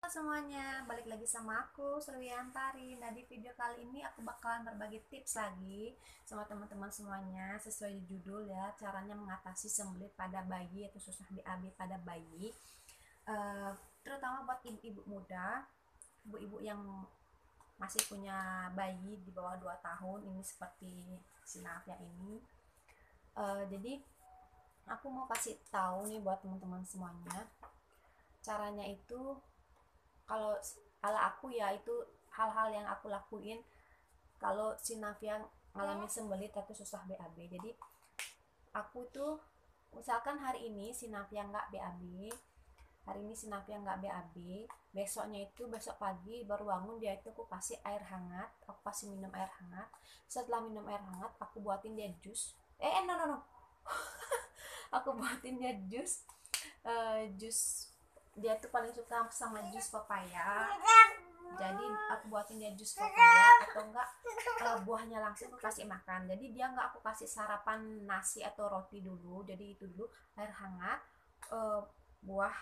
Semuanya, balik lagi sama aku Suryanti. Nah, di video kali ini aku bakalan berbagi tips lagi sama teman-teman semuanya sesuai di judul ya, caranya mengatasi sembelit pada bayi atau susah BAB pada bayi. Terutama buat ibu-ibu muda, ibu-ibu yang masih punya bayi di bawah 2 tahun, ini seperti si Nafia ini. Jadi aku mau kasih tahu nih buat teman-teman semuanya, caranya itu kalau ala aku ya, itu hal-hal yang aku lakuin kalau si Navia ngalami sembelit atau susah BAB. Jadi aku tuh misalkan hari ini si Navia nggak BAB, hari ini si Navia nggak BAB, besoknya itu besok pagi baru bangun dia itu aku kasih air hangat, aku kasih minum air hangat. Setelah minum air hangat aku buatin dia jus. No no no, aku buatin dia jus. Dia tuh paling suka sama jus papaya, jadi aku buatin dia jus papaya atau enggak buahnya langsung aku kasih makan. Jadi dia enggak aku kasih sarapan nasi atau roti dulu, jadi itu dulu air hangat, buah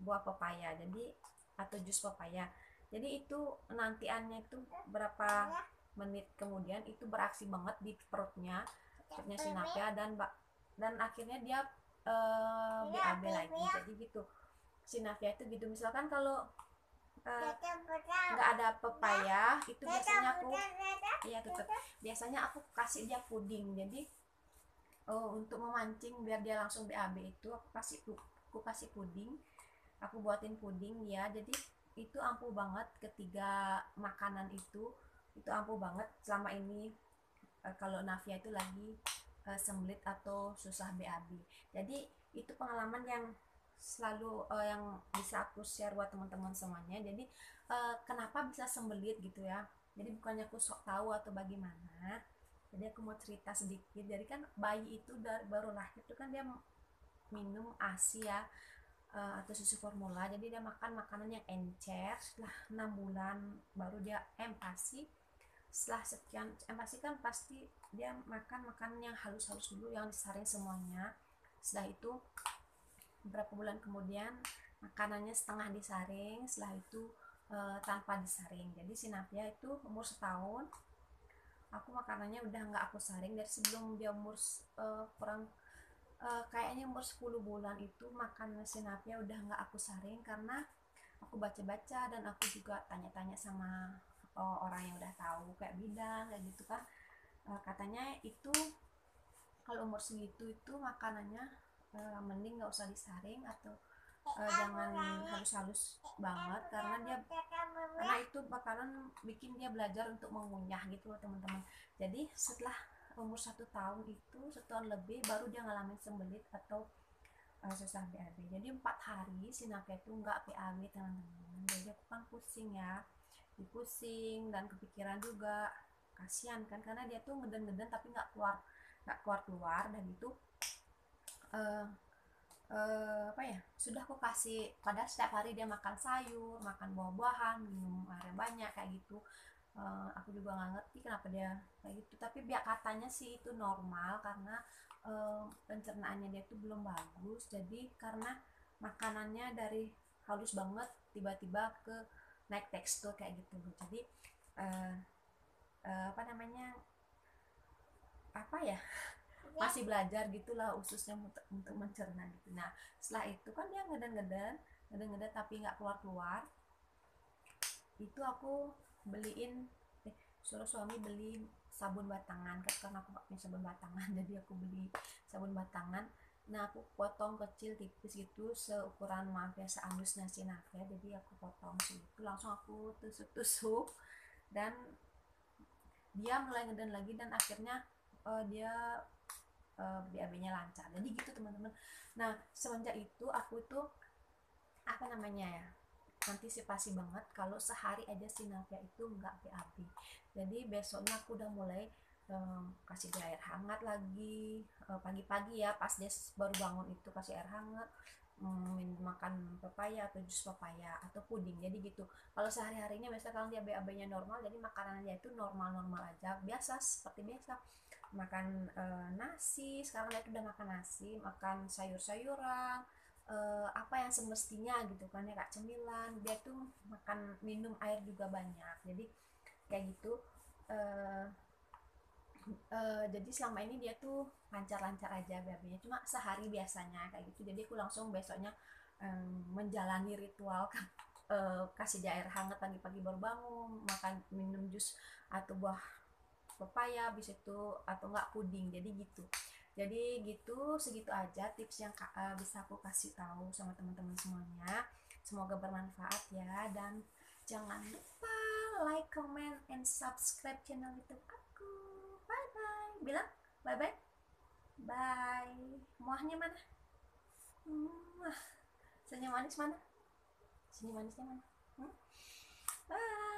buah papaya, jadi atau jus papaya. Jadi itu nantiannya itu berapa menit kemudian itu beraksi banget di perutnya si Nafia, dan akhirnya dia BAB lagi. Jadi gitu si Nafia itu gitu. Misalkan kalau nggak ada pepaya itu biasanya aku kasih dia puding. Jadi untuk memancing biar dia langsung BAB itu aku kasih puding, aku buatin puding ya. Jadi itu ampuh banget, ketiga makanan itu ampuh banget selama ini kalau Nafia itu lagi sembelit atau susah BAB. Jadi itu pengalaman yang selalu yang bisa aku share buat teman-teman semuanya. Jadi kenapa bisa sembelit gitu ya, jadi bukannya aku sok tahu atau bagaimana, jadi aku mau cerita sedikit. Jadi kan bayi itu baru lahir itu kan dia minum ASI ya, atau susu formula. Jadi dia makan makanan yang encer. Setelah 6 bulan baru dia empasi. Setelah sekian empasi kan pasti dia makan makanan yang halus-halus dulu, yang disaring semuanya. Setelah itu beberapa bulan kemudian makanannya setengah disaring, setelah itu tanpa disaring. Jadi si Navia itu umur setahun aku makanannya udah nggak aku saring. Dari sebelum dia umur kurang kayaknya umur 10 bulan itu makan si Navia udah nggak aku saring, karena aku baca-baca dan aku juga tanya-tanya sama orang yang udah tahu kayak bidan kayak gitu kan. Katanya itu kalau umur segitu itu makanannya mending nggak usah disaring, atau jangan halus-halus banget, karena itu bakalan bikin dia belajar untuk mengunyah gitu loh teman-teman. Jadi setelah umur 1 tahun itu, 1 tahun lebih baru dia ngalamin sembelit atau susah BAB. Jadi 4 hari si Nafia itu nggak BAB teman-teman. Jadi aku kan pusing ya, pusing dan kepikiran juga, kasihan kan, karena dia tuh ngeden-ngeden tapi nggak keluar dan gitu. Apa ya, sudah aku kasih, pada setiap hari dia makan sayur, makan buah-buahan, minum air banyak kayak gitu. Aku juga nggak ngerti kenapa dia kayak gitu, tapi biar katanya sih itu normal karena pencernaannya dia itu belum bagus. Jadi karena makanannya dari halus banget tiba-tiba ke naik tekstur kayak gitu. Jadi apa namanya, apa ya, masih belajar gitulah ususnya untuk mencerna gitu. Nah setelah itu kan dia ngeden tapi nggak keluar. Itu aku beliin suruh suami beli sabun batangan kan, karena aku nggak punya sabun batangan. Jadi aku beli sabun batangan. Nah aku potong kecil tipis gitu, seukuran maaf ya seandus nasi Nafia. Jadi aku potong segitu, langsung aku tusuk-tusuk, dan dia mulai ngeden lagi, dan akhirnya dia BAB-nya lancar. Jadi gitu teman-teman. Nah semenjak itu aku tuh apa namanya ya, antisipasi banget kalau sehari aja si Navia itu nggak BAB. Jadi besoknya aku udah mulai kasih dia air hangat lagi, pagi-pagi ya pas dia baru bangun itu kasih air hangat, makan pepaya atau jus pepaya atau puding. Jadi gitu. Kalau sehari-harinya biasa kalau dia BAB-nya normal, jadi makanannya itu normal-normal aja, biasa seperti biasa makan nasi. Sekarang dia udah makan nasi, makan sayur-sayuran, apa yang semestinya gitu kan ya Kak, cemilan, dia tuh makan minum air juga banyak, jadi kayak gitu. eh, jadi selama ini dia tuh lancar-lancar aja BAB-nya, cuma sehari biasanya kayak gitu. Jadi aku langsung besoknya menjalani ritual kasih dia air hangat pagi-pagi baru bangun, makan minum jus atau buah pepaya, habis itu atau enggak puding. Jadi gitu. Jadi gitu, segitu aja tips yang bisa aku kasih tahu sama teman-teman semuanya. Semoga bermanfaat ya, dan jangan lupa like, comment, and subscribe channel YouTube aku. Bye bye. Bilang bye bye. Bye. Muahnya mana? Muah. Senyum manis mana? Senyum manisnya mana? Hmm? Bye.